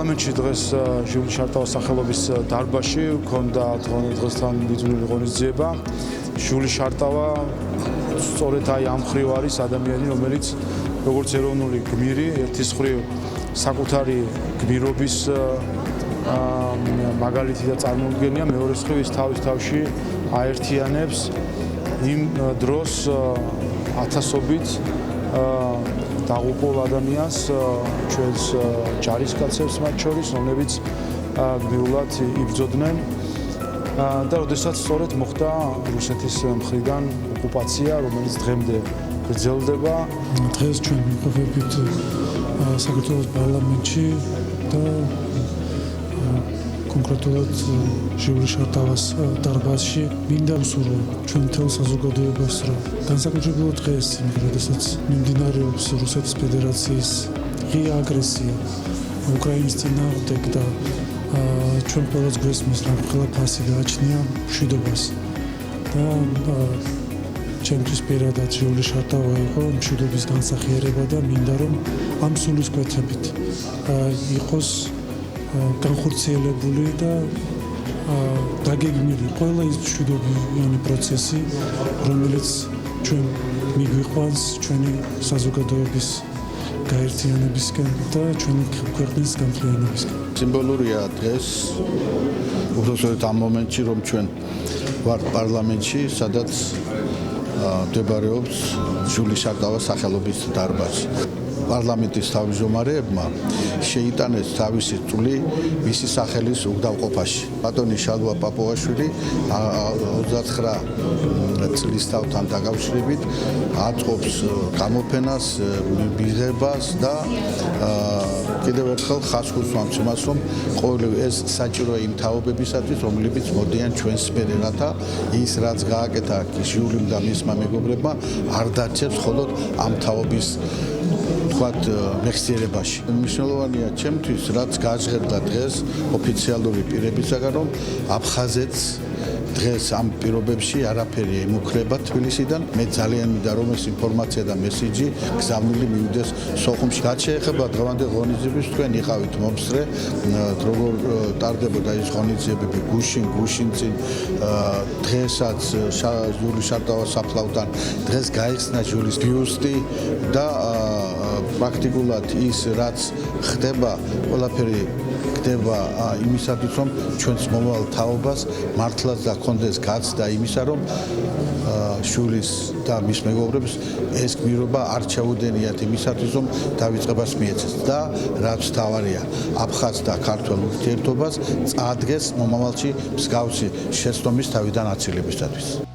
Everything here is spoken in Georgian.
პარლამენტში დღეს ჟიული შარტავას სახელობის დარბაზში ჰქონდა დღესთან მიძღვნილი ღონისძიება. ჟიული შარტავა სწორედ ამ მხრივ არის ადამიანი, რომელიც როგორც ეროვნული გმირი, ერთის მხრივ საკუთარი გმირობის მაგალითი და წარმოუდგენია, მეორეს მხრივ ის თავის თავში აერთიანებს იმ დროს ათასობით დაღუპულ ადამიანს, ჩვენს ჯარისკაცებს მათ შორის, რომლებიც გმირულად იბრძოდნენ და როდესაც სწორედ მოხდა რუსეთის მხრიდან ოკუპაცია, რომელიც დღემდე გრძელდება. დღეს ჩვენ ვიმყოფებით საქართველოს პარლამენტში და კონკრეტულად ჟიული შარტავას დარბაზში მინდა ვსურვო ჩვენ მთელ საზოგადოებას, რომ განსაკუთრებულად დღეს, როდესაც მიმდინარეობს რუსეთის ფედერაციის ღია აგრესია უკრაინის წინააღმდეგ და ჩვენ ყველას გვესმის, რომ ყველა ფასი გააჩნია მშვიდობას და ჩემთვის პირადად ჟიული შარტავა იყო მშვიდობის განსახიერება და მინდა რომ ამ სულისკვეთებით იყოს განხორციელებული და დაგეგმილი ყველა ის მშვიდობიანი პროცესი, რომელიც ჩვენ მიგვიყვანს ჩვენი საზოგადოების გაერთიანებისკენ და ჩვენი ქვეყნის განხორციელებისკენ. სიმბოლურია დღეს უბრალოდ ამ მომენტში, რომ ჩვენ ვართ პარლამენტში, სადაც მდებარეობს ჟიული შარტავას სახელობის დარბაზი. პარლამენტის თავმჯდომარეებმა შეიტანეს თავისი წვლი მისი სახელის უგდავყოფაში. ბატონი შალვა პაპუაშვილი 29 წლის თავთან დაკავშირებით აწყობს გამოფენას, მიღებას და კიდევ ერთხელ ხაზს უსვამს იმას, რომ ყოველივე ეს საჭიროა იმ თაობებისათვის, რომლებიც მოდიან ჩვენს მერე, რათა ის რაც გააკეთა ჟიულიმ და მისმა მეგობრებმა არ დარჩებს მხოლოდ ამ თაობის მეხსიერებაში. მნიშვნელოვანია ჩემთვის, რაც გაჟღერდა დღეს ოფიციალური პირებისაგან, რომ აფხაზეთს დღეს ამ პირობებში არაფერი ემუქრება თბილისიდან. მე ძალიან მინდა, რომ ეს ინფორმაცია და მესიჯი გზავნილი მივიდეს სოხუმში. რაც შეეხება დღევანდელ ღონისძიებას, თქვენ იყავით მომსწრე, როგორ ტარდებოდა ეს ღონისძიებები გუშინწინ, დღესაც ჟიული შარტავას საფლავთან, დღეს გაიხსნა ჟიულის ბიუსტი და პრაქტიკულად ის რაც ხდება, ყველაფერი ხდება იმისათვის, რომ ჩვენს მომავალ თაობას მართლაც და კონდეს გაცდა იმისა, რომ ჟიულის და მის მეგობრებს ეს გმირობა არ ჩაუდენიათ იმისათვის, რომ დავიწყებას მიეცეს და რაც თავარია, აფხაზ და ქართველ ურთიერთობას წაადგეს მომავალში მსგავსი შეცდომის თავიდან აცილებისათვის.